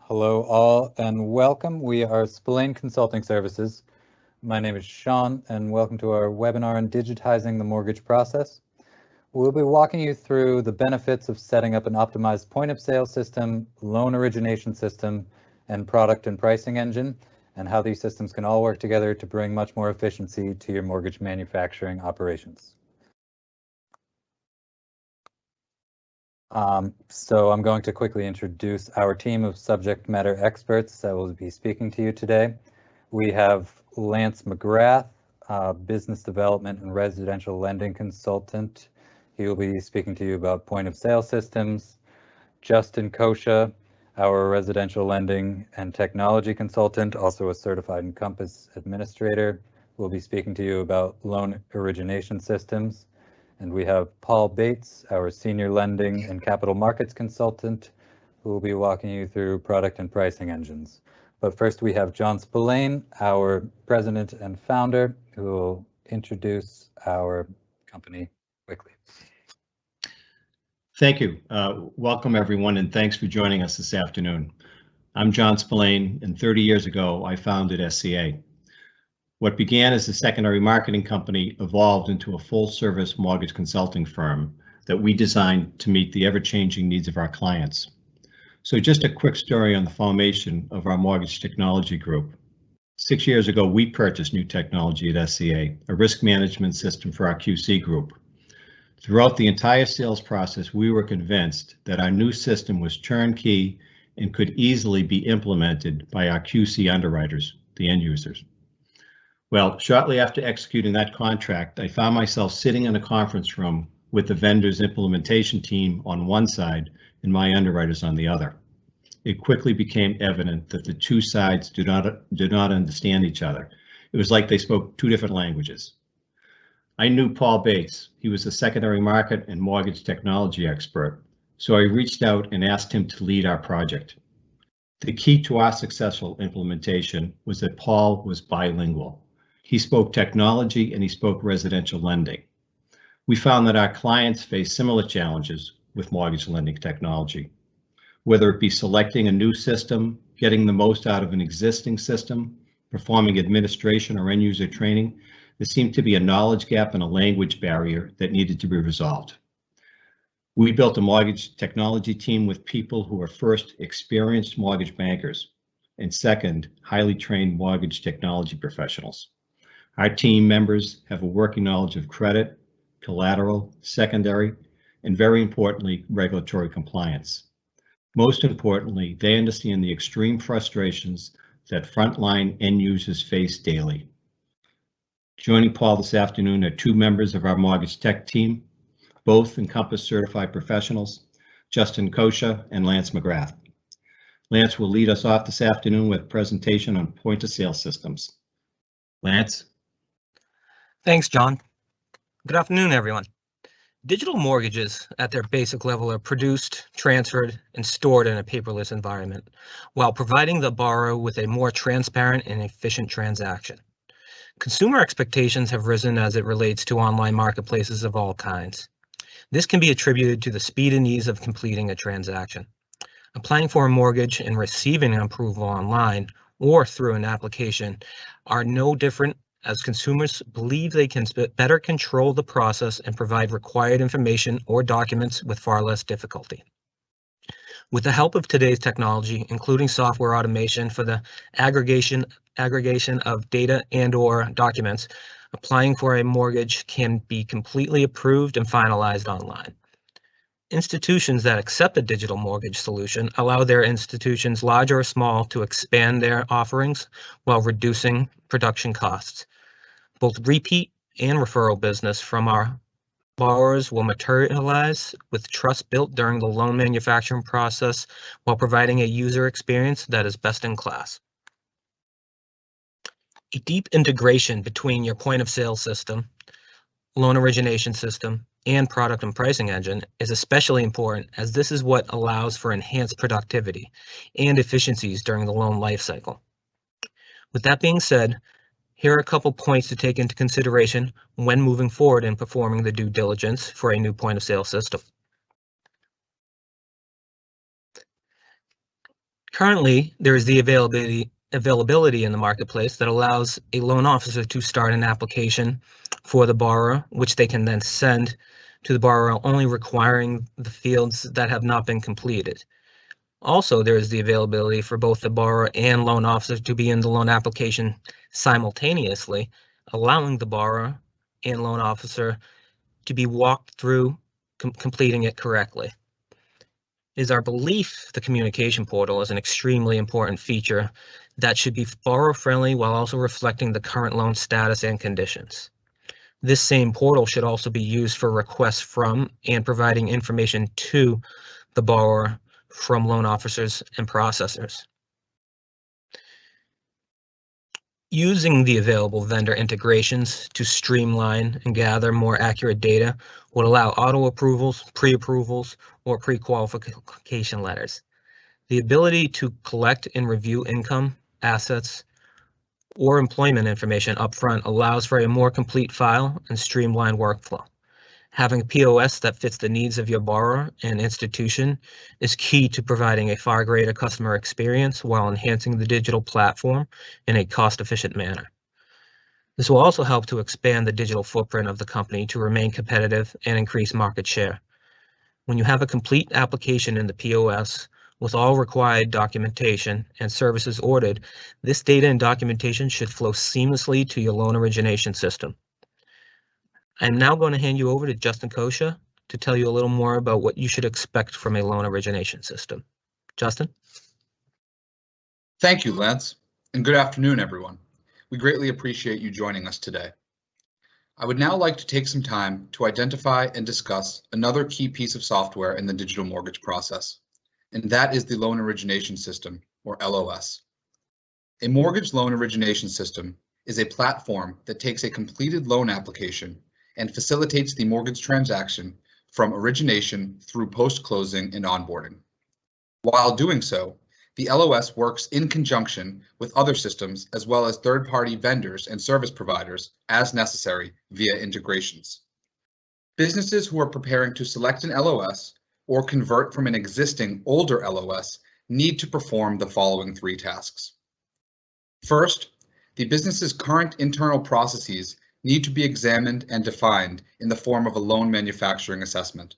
Hello all and welcome. We are Spillane Consulting Services. My name is Sean and welcome to our webinar on digitizing the mortgage process. We'll be walking you through the benefits of setting up an optimized point of sale system, loan origination system, and product and pricing engine, and how these systems can all work together to bring much more efficiency to your mortgage manufacturing operations. So I'm going to quickly introduce our team of subject matter experts that will be speaking to you today. We have Lance McGrath, business development and residential lending consultant. He will be speaking to you about point of sale systems. Justin Kosha, our residential lending and technology consultant, also a certified Encompass administrator, will be speaking to you about loan origination systems. And we have Paul Bates, our senior lending and capital markets consultant, who will be walking you through product and pricing engines. But first we have John Spillane, our president and founder, who will introduce our company quickly. Thank you. Welcome everyone, and thanks for joining us this afternoon. I'm John Spillane, and 30 years ago I founded SCA. What began as a secondary marketing company evolved into a full-service mortgage consulting firm that we designed to meet the ever-changing needs of our clients. So just a quick story on the formation of our mortgage technology group. 6 years ago, we purchased new technology at SCA, a risk management system for our QC group. Throughout the entire sales process, we were convinced that our new system was turnkey and could easily be implemented by our QC underwriters, the end users. Well, shortly after executing that contract, I found myself sitting in a conference room with the vendor's implementation team on one side and my underwriters on the other. It quickly became evident that the two sides did not understand each other. It was like they spoke two different languages. I knew Paul Bates. He was a secondary market and mortgage technology expert, so I reached out and asked him to lead our project. The key to our successful implementation was that Paul was bilingual. He spoke technology and he spoke residential lending. We found that our clients face similar challenges with mortgage lending technology, whether it be selecting a new system, getting the most out of an existing system, performing administration or end user training. There seemed to be a knowledge gap and a language barrier that needed to be resolved. We built a mortgage technology team with people who are first experienced mortgage bankers and second, highly trained mortgage technology professionals. Our team members have a working knowledge of credit, collateral, secondary, and very importantly, regulatory compliance. Most importantly, they understand the extreme frustrations that frontline end users face daily. Joining Paul this afternoon are two members of our mortgage tech team, both Encompass certified professionals, Justin Kosha and Lance McGrath. Lance will lead us off this afternoon with a presentation on point of sale systems. Lance? Thanks, John. Good afternoon, everyone. Digital mortgages at their basic level are produced, transferred, and stored in a paperless environment, while providing the borrower with a more transparent and efficient transaction. Consumer expectations have risen as it relates to online marketplaces of all kinds. This can be attributed to the speed and ease of completing a transaction. Applying for a mortgage and receiving an approval online or through an application are no different, as consumers believe they can better control the process and provide required information or documents with far less difficulty. With the help of today's technology, including software automation for the aggregation of data and/or documents, applying for a mortgage can be completely approved and finalized online. Institutions that accept a digital mortgage solution allow their institutions, large or small, to expand their offerings while reducing production costs. Both repeat and referral business from our borrowers will materialize with trust built during the loan manufacturing process while providing a user experience that is best in class. A deep integration between your point of sale system, loan origination system, and product and pricing engine is especially important, as this is what allows for enhanced productivity and efficiencies during the loan lifecycle. With that being said, here are a couple points to take into consideration when moving forward and performing the due diligence for a new point of sale system. Currently, there is the availability in the marketplace that allows a loan officer to start an application for the borrower, which they can then send to the borrower, only requiring the fields that have not been completed. Also, there is the availability for both the borrower and loan officer to be in the loan application simultaneously, allowing the borrower and loan officer to be walked through completing it correctly. It is our belief the communication portal is an extremely important feature that should be borrower-friendly while also reflecting the current loan status and conditions. This same portal should also be used for requests from and providing information to the borrower from loan officers and processors. Using the available vendor integrations to streamline and gather more accurate data would allow auto approvals, pre-approvals, or pre-qualification letters. The ability to collect and review income, assets, or employment information upfront allows for a more complete file and streamlined workflow. Having a POS that fits the needs of your borrower and institution is key to providing a far greater customer experience while enhancing the digital platform in a cost-efficient manner. This will also help to expand the digital footprint of the company to remain competitive and increase market share. When you have a complete application in the POS with all required documentation and services ordered, this data and documentation should flow seamlessly to your loan origination system. I'm now going to hand you over to Justin Kosha to tell you a little more about what you should expect from a loan origination system. Justin? Thank you, Lance, and good afternoon, everyone. We greatly appreciate you joining us today. I would now like to take some time to identify and discuss another key piece of software in the digital mortgage process, and that is the Loan Origination System, or LOS. A mortgage loan origination system is a platform that takes a completed loan application and facilitates the mortgage transaction from origination through post-closing and onboarding. While doing so, the LOS works in conjunction with other systems as well as third-party vendors and service providers as necessary via integrations. Businesses who are preparing to select an LOS or convert from an existing older LOS need to perform the following 3 tasks. First, the business's current internal processes need to be examined and defined in the form of a loan manufacturing assessment.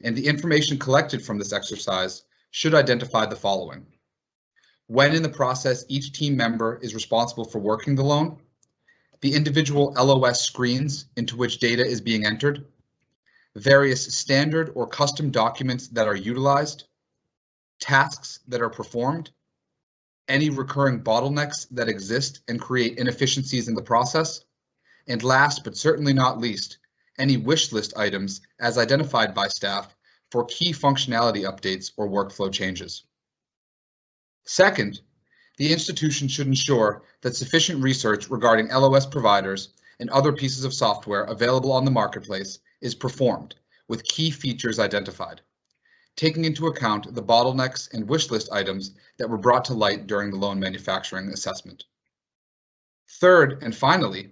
And the information collected from this exercise should identify the following: when in the process each team member is responsible for working the loan, the individual LOS screens into which data is being entered, various standard or custom documents that are utilized, tasks that are performed, any recurring bottlenecks that exist and create inefficiencies in the process, and last but certainly not least, any wish list items as identified by staff for key functionality updates or workflow changes. Second, the institution should ensure that sufficient research regarding LOS providers and other pieces of software available on the marketplace is performed with key features identified, taking into account the bottlenecks and wish list items that were brought to light during the loan manufacturing assessment. Third, and finally,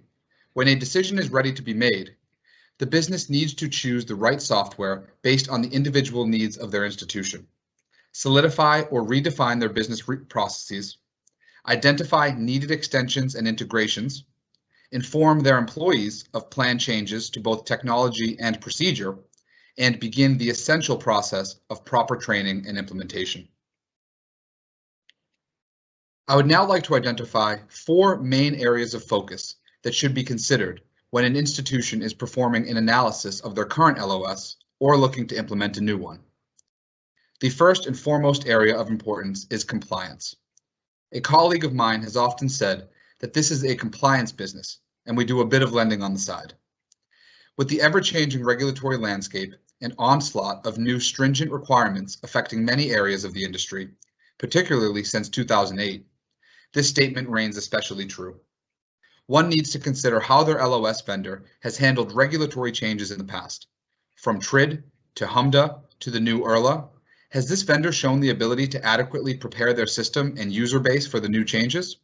when a decision is ready to be made, the business needs to choose the right software based on the individual needs of their institution, solidify or redefine their business processes, identify needed extensions and integrations, inform their employees of planned changes to both technology and procedure, and begin the essential process of proper training and implementation. I would now like to identify 4 main areas of focus that should be considered when an institution is performing an analysis of their current LOS or looking to implement a new one. The first and foremost area of importance is compliance. A colleague of mine has often said that this is a compliance business, and we do a bit of lending on the side. With the ever-changing regulatory landscape and onslaught of new stringent requirements affecting many areas of the industry, particularly since 2008, this statement reigns especially true. One needs to consider how their LOS vendor has handled regulatory changes in the past. From TRID to HMDA to the new IRLA, has this vendor shown the ability to adequately prepare their system and user base for the new changes?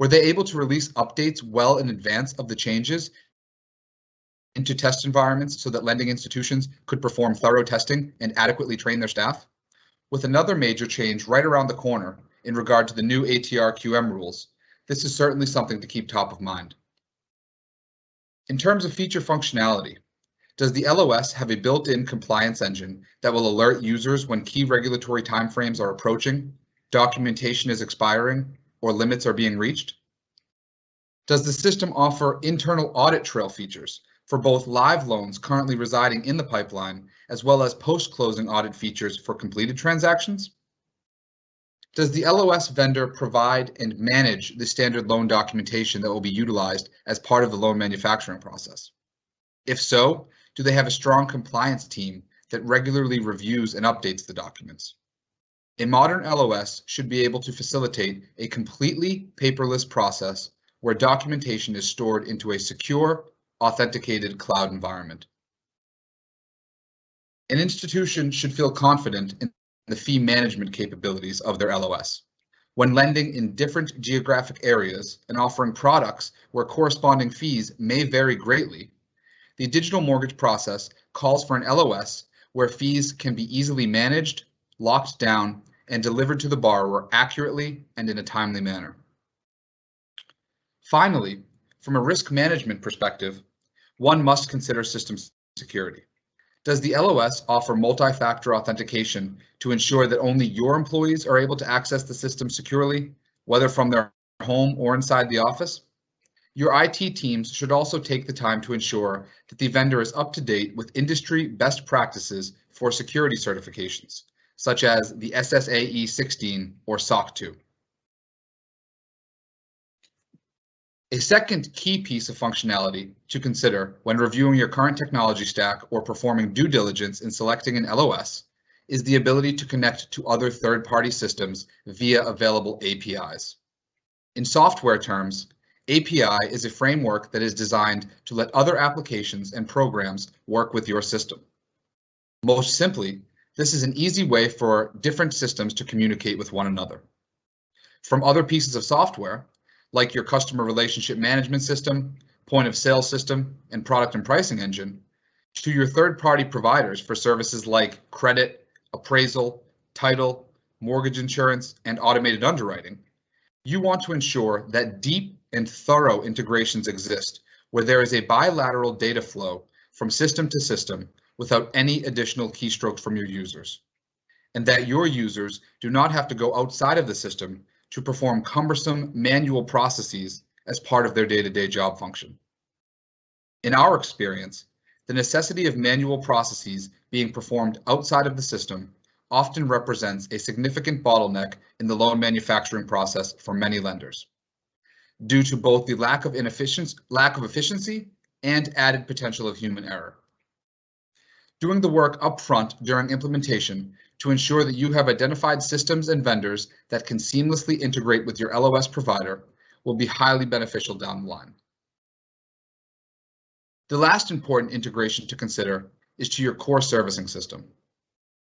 Were they able to release updates well in advance of the changes into test environments so that lending institutions could perform thorough testing and adequately train their staff? With another major change right around the corner in regard to the new ATR-QM rules, this is certainly something to keep top of mind. In terms of feature functionality, does the LOS have a built-in compliance engine that will alert users when key regulatory timeframes are approaching, documentation is expiring, or limits are being reached? Does the system offer internal audit trail features for both live loans currently residing in the pipeline, as well as post-closing audit features for completed transactions? Does the LOS vendor provide and manage the standard loan documentation that will be utilized as part of the loan manufacturing process? If so, do they have a strong compliance team that regularly reviews and updates the documents? A modern LOS should be able to facilitate a completely paperless process where documentation is stored into a secure, authenticated cloud environment. An institution should feel confident in the fee management capabilities of their LOS. When lending in different geographic areas and offering products where corresponding fees may vary greatly, the digital mortgage process calls for an LOS where fees can be easily managed, locked down, and delivered to the borrower accurately and in a timely manner. Finally, from a risk management perspective, one must consider system security. Does the LOS offer multi-factor authentication to ensure that only your employees are able to access the system securely, whether from their home or inside the office? Your IT teams should also take the time to ensure that the vendor is up to date with industry best practices for security certifications, such as the SSAE 16 or SOC 2. A second key piece of functionality to consider when reviewing your current technology stack or performing due diligence in selecting an LOS is the ability to connect to other third-party systems via available APIs. In software terms, API is a framework that is designed to let other applications and programs work with your system. Most simply, this is an easy way for different systems to communicate with one another. From other pieces of software, like your customer relationship management system, point of sale system, and product and pricing engine, to your third-party providers for services like credit, appraisal, title, mortgage insurance, and automated underwriting, you want to ensure that deep and thorough integrations exist where there is a bilateral data flow from system to system without any additional keystrokes from your users, and that your users do not have to go outside of the system to perform cumbersome manual processes as part of their day-to-day job function. In our experience, the necessity of manual processes being performed outside of the system often represents a significant bottleneck in the loan manufacturing process for many lenders, due to both the lack of efficiency and added potential of human error. Doing the work upfront during implementation to ensure that you have identified systems and vendors that can seamlessly integrate with your LOS provider will be highly beneficial down the line. The last important integration to consider is to your core servicing system.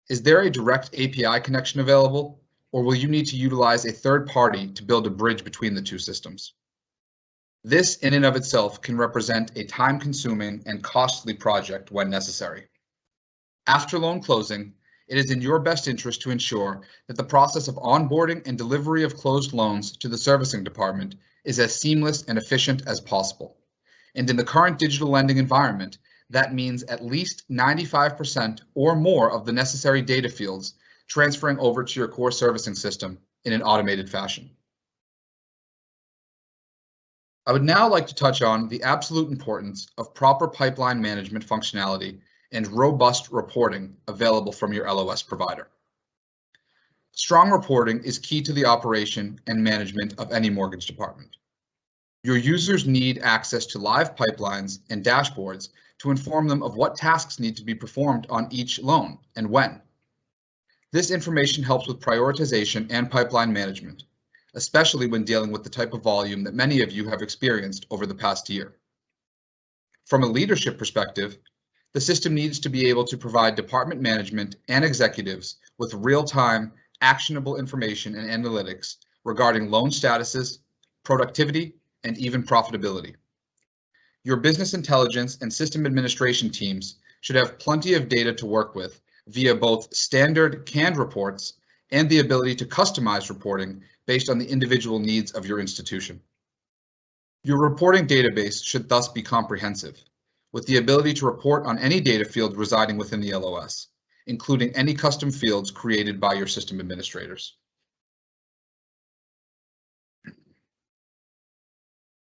Is there a direct API connection available, or will you need to utilize a third party to build a bridge between the two systems? This in and of itself can represent a time-consuming and costly project when necessary. After loan closing, it is in your best interest to ensure that the process of onboarding and delivery of closed loans to the servicing department is as seamless and efficient as possible. And in the current digital lending environment, that means at least 95% or more of the necessary data fields transferring over to your core servicing system in an automated fashion. I would now like to touch on the absolute importance of proper pipeline management functionality and robust reporting available from your LOS provider. Strong reporting is key to the operation and management of any mortgage department. Your users need access to live pipelines and dashboards to inform them of what tasks need to be performed on each loan and when. This information helps with prioritization and pipeline management, especially when dealing with the type of volume that many of you have experienced over the past year. From a leadership perspective, the system needs to be able to provide department management and executives with real-time, actionable information and analytics regarding loan statuses, productivity, and even profitability. Your business intelligence and system administration teams should have plenty of data to work with via both standard canned reports and the ability to customize reporting based on the individual needs of your institution. Your reporting database should thus be comprehensive, with the ability to report on any data field residing within the LOS, including any custom fields created by your system administrators.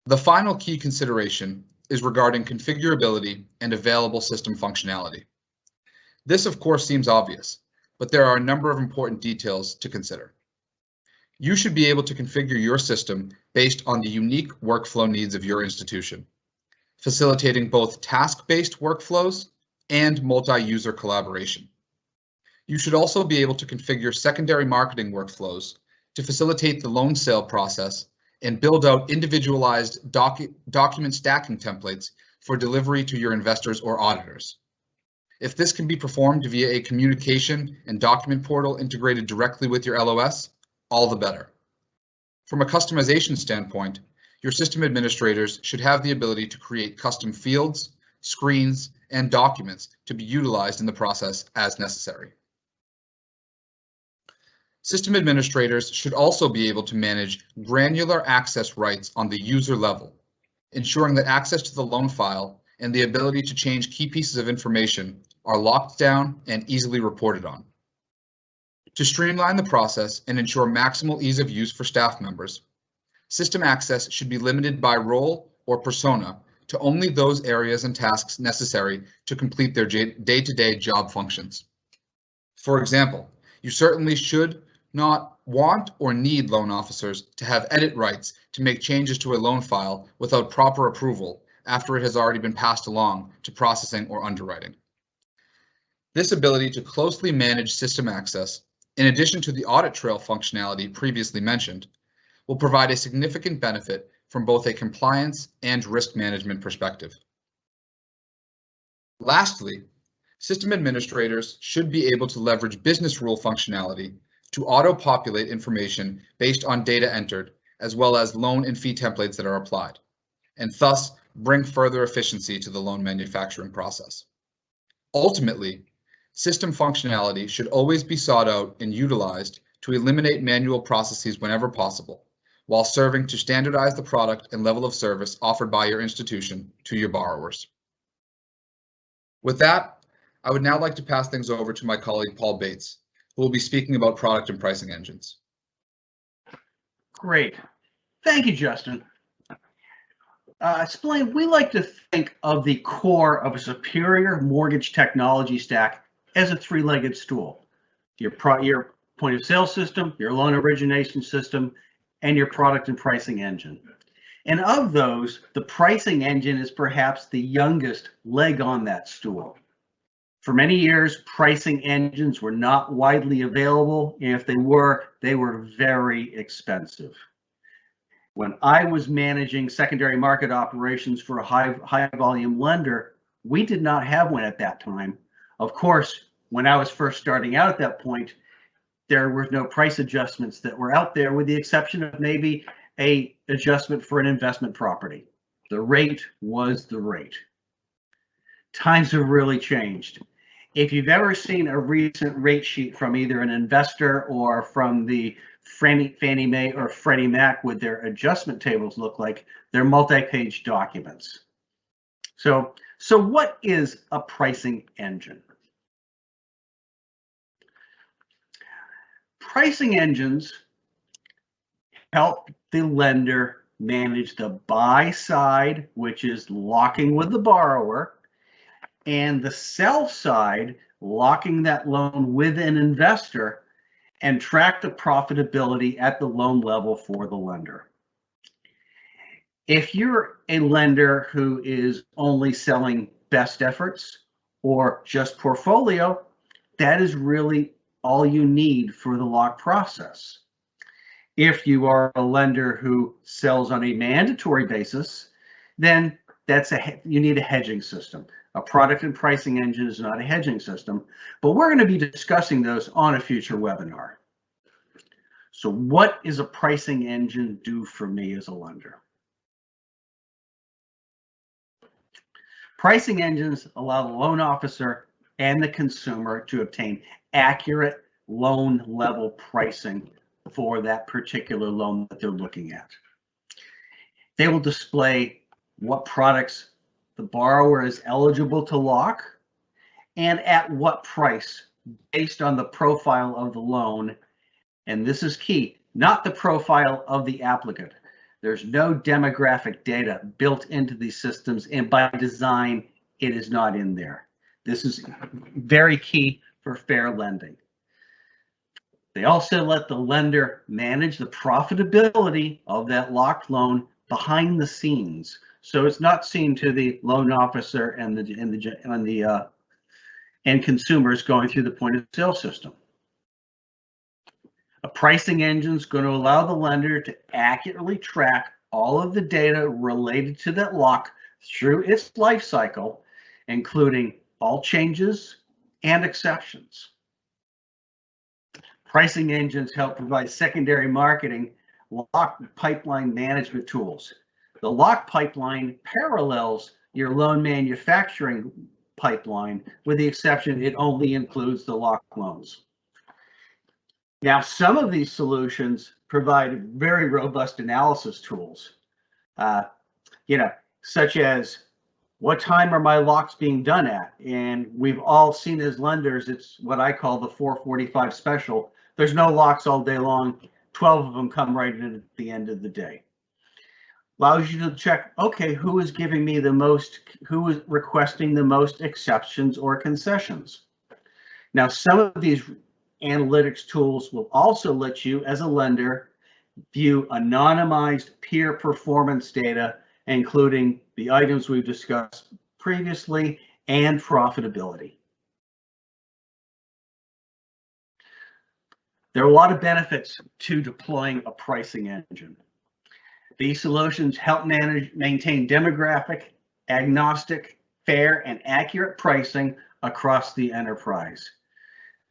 The final key consideration is regarding configurability and available system functionality. This, of course, seems obvious, but there are a number of important details to consider. You should be able to configure your system based on the unique workflow needs of your institution, facilitating both task-based workflows and multi-user collaboration. You should also be able to configure secondary marketing workflows to facilitate the loan sale process and build out individualized document stacking templates for delivery to your investors or auditors. If this can be performed via a communication and document portal integrated directly with your LOS, all the better. From a customization standpoint, your system administrators should have the ability to create custom fields, screens, and documents to be utilized in the process as necessary. System administrators should also be able to manage granular access rights on the user level, ensuring that access to the loan file and the ability to change key pieces of information are locked down and easily reported on. To streamline the process and ensure maximal ease of use for staff members, system access should be limited by role or persona to only those areas and tasks necessary to complete their day-to-day job functions. For example, you certainly should not want or need loan officers to have edit rights to make changes to a loan file without proper approval after it has already been passed along to processing or underwriting. This ability to closely manage system access, in addition to the audit trail functionality previously mentioned, will provide a significant benefit from both a compliance and risk management perspective. Lastly, system administrators should be able to leverage business rule functionality to auto-populate information based on data entered, as well as loan and fee templates that are applied, and thus bring further efficiency to the loan manufacturing process. Ultimately, system functionality should always be sought out and utilized to eliminate manual processes whenever possible, while serving to standardize the product and level of service offered by your institution to your borrowers. With that, I would now like to pass things over to my colleague Paul Bates, who will be speaking about product and pricing engines. Great. Thank you, Justin. Spillane, we like to think of the core of a superior mortgage technology stack as a three-legged stool. Your point of sale system, your loan origination system, and your product and pricing engine. And of those, the pricing engine is perhaps the youngest leg on that stool. For many years, pricing engines were not widely available, and if they were very expensive. When I was managing secondary market operations for a high volume lender, we did not have one at that time. Of course, when I was first starting out at that point, there were no price adjustments that were out there, with the exception of maybe an adjustment for an investment property. The rate was the rate. Times have really changed. If you've ever seen a recent rate sheet from either an investor or from the Fannie Mae or Freddie Mac, with their adjustment tables look like, they're multi-page documents. So what is a pricing engine? Pricing engines help the lender manage the buy side, which is locking with the borrower, and the sell side, locking that loan with an investor, and track the profitability at the loan level for the lender. If you're a lender who is only selling best efforts or just portfolio, that is really all you need for the lock process. If you are a lender who sells on a mandatory basis, then you need a hedging system. A product and pricing engine is not a hedging system, but we're going to be discussing those on a future webinar. So what is a pricing engine do for me as a lender? Pricing engines allow the loan officer and the consumer to obtain accurate loan level pricing for that particular loan that they're looking at. They will display what products the borrower is eligible to lock and at what price based on the profile of the loan. And this is key, not the profile of the applicant. There's no demographic data built into these systems, and by design, it is not in there. This is very key for fair lending. They also let the lender manage the profitability of that locked loan behind the scenes, so it's not seen to the loan officer and the consumers going through the point of sale system. A pricing engine is going to allow the lender to accurately track all of the data related to that lock through its life cycle, including all changes and exceptions. Pricing engines help provide secondary marketing lock pipeline management tools. The lock pipeline parallels your loan manufacturing pipeline, with the exception it only includes the lock loans. Now, some of these solutions provide very robust analysis tools, such as what time are my locks being done at? And we've all seen as lenders, it's what I call the 445 special. There's no locks all day long. 12 of them come right in at the end of the day. Allows you to check, okay, who is giving me the most, who is requesting the most exceptions or concessions. Now, some of these analytics tools will also let you, as a lender, view anonymized peer performance data, including the items we've discussed previously and profitability. There are a lot of benefits to deploying a pricing engine. These solutions help maintain demographic, agnostic, fair, and accurate pricing across the enterprise.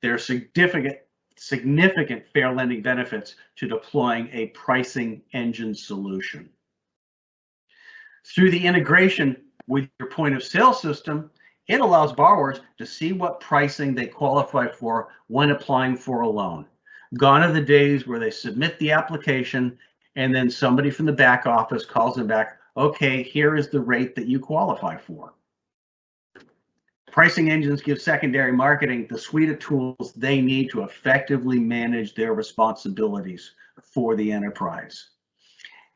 There are significant fair lending benefits to deploying a pricing engine solution. Through the integration with your point of sale system, it allows borrowers to see what pricing they qualify for when applying for a loan. Gone are the days where they submit the application and then somebody from the back office calls them back, okay, here is the rate that you qualify for. Pricing engines give secondary marketing the suite of tools they need to effectively manage their responsibilities for the enterprise.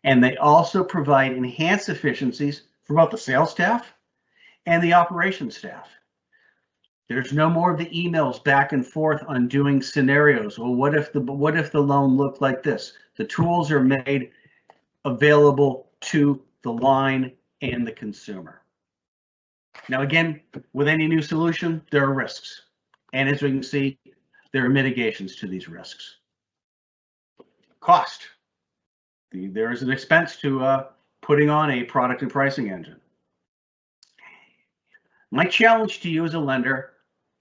And they also provide enhanced efficiencies for both the sales staff and the operations staff. There's no more of the emails back and forth on doing scenarios. Well, what if the loan looked like this? The tools are made available to the line and the consumer. Now, again, with any new solution, there are risks. And as we can see, there are mitigations to these risks. Cost. There is an expense to putting on a product and pricing engine. My challenge to you as a lender,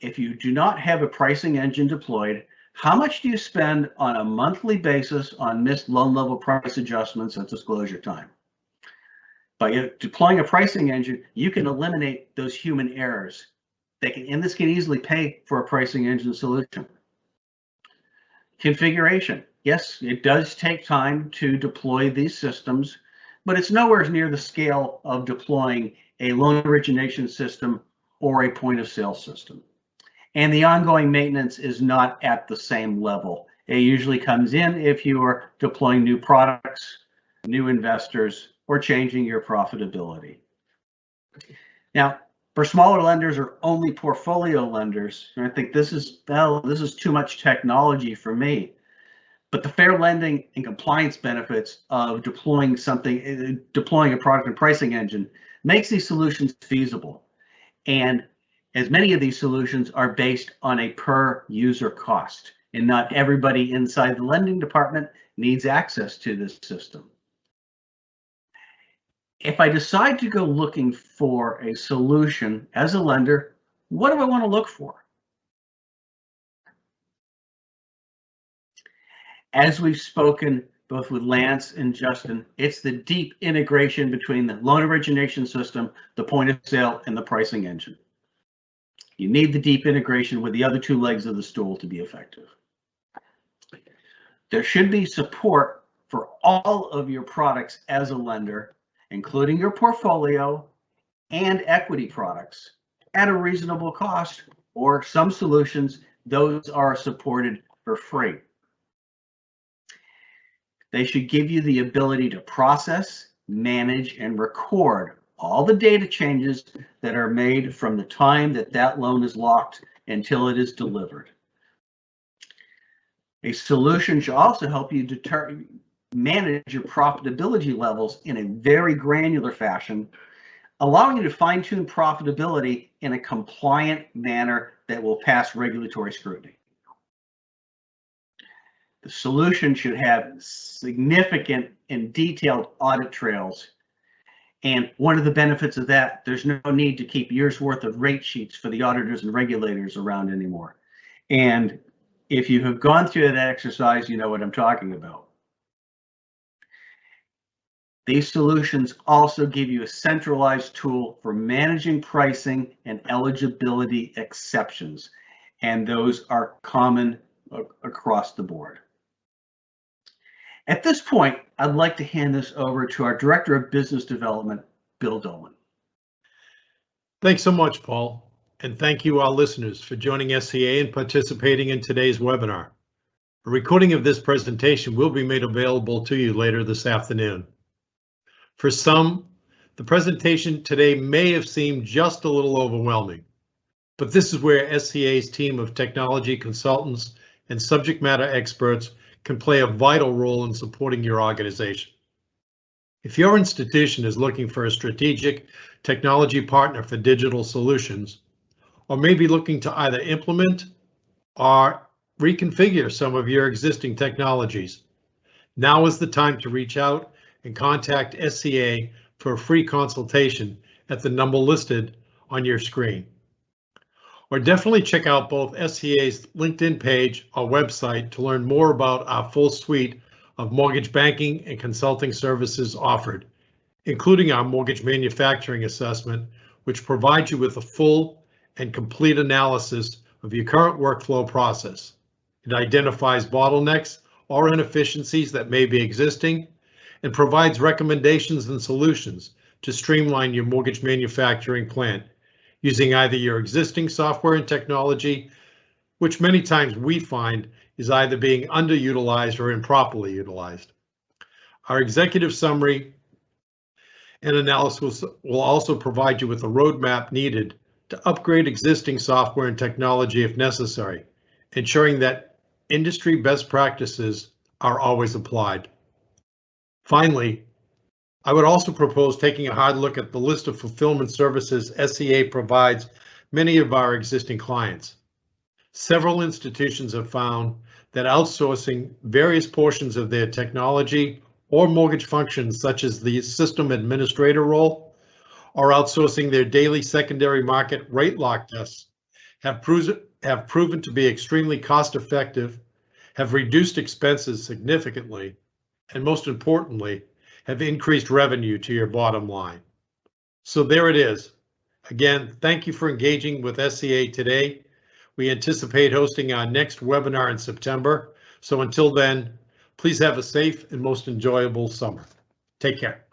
if you do not have a pricing engine deployed, how much do you spend on a monthly basis on missed loan level price adjustments at disclosure time? By deploying a pricing engine, you can eliminate those human errors. And this can easily pay for a pricing engine solution. Configuration. Yes, it does take time to deploy these systems, but it's nowhere near the scale of deploying a loan origination system or a point of sale system. And the ongoing maintenance is not at the same level. It usually comes in if you are deploying new products, new investors, or changing your profitability. Now, for smaller lenders or only portfolio lenders, I think this is too much technology for me. But the fair lending and compliance benefits of deploying a product and pricing engine makes these solutions feasible. And as many of these solutions are based on a per user cost, and not everybody inside the lending department needs access to this system. If I decide to go looking for a solution as a lender, what do I want to look for? As we've spoken both with Lance and Justin, it's the deep integration between the loan origination system, the point of sale, and the pricing engine. You need the deep integration with the other two legs of the stool to be effective. There should be support for all of your products as a lender, including your portfolio and equity products, at a reasonable cost, or some solutions, those are supported for free. They should give you the ability to process, manage, and record all the data changes that are made from the time that that loan is locked until it is delivered. A solution should also help you manage your profitability levels in a very granular fashion, allowing you to fine-tune profitability in a compliant manner that will pass regulatory scrutiny. The solution should have significant and detailed audit trails. And one of the benefits of that, there's no need to keep years worth of rate sheets for the auditors and regulators around anymore. And if you have gone through that exercise, you know what I'm talking about. These solutions also give you a centralized tool for managing pricing and eligibility exceptions, and those are common across the board. At this point, I'd like to hand this over to our Director of Business Development, Bill Dolan. Thanks so much, Paul, and thank you, our listeners, for joining SCA and participating in today's webinar. A recording of this presentation will be made available to you later this afternoon. For some, the presentation today may have seemed just a little overwhelming, but this is where SCA's team of technology consultants and subject matter experts can play a vital role in supporting your organization. If your institution is looking for a strategic technology partner for digital solutions, or maybe looking to either implement or reconfigure some of your existing technologies, now is the time to reach out and contact SCA for a free consultation at the number listed on your screen. Or definitely check out both SCA's LinkedIn page or website to learn more about our full suite of mortgage banking and consulting services offered, including our mortgage manufacturing assessment, which provides you with a full and complete analysis of your current workflow process. It identifies bottlenecks or inefficiencies that may be existing and provides recommendations and solutions to streamline your mortgage manufacturing plan, using either your existing software and technology, which many times we find is either being underutilized or improperly utilized. Our executive summary and analysis will also provide you with a roadmap needed to upgrade existing software and technology if necessary, ensuring that industry best practices are always applied. Finally, I would also propose taking a hard look at the list of fulfillment services SCA provides many of our existing clients. Several institutions have found that outsourcing various portions of their technology or mortgage functions, such as the system administrator role, or outsourcing their daily secondary market rate lock tests, have proven to be extremely cost effective, have reduced expenses significantly, and most importantly, have increased revenue to your bottom line. So there it is. Again, thank you for engaging with SCA today. We anticipate hosting our next webinar in September. So until then, please have a safe and most enjoyable summer. Take care.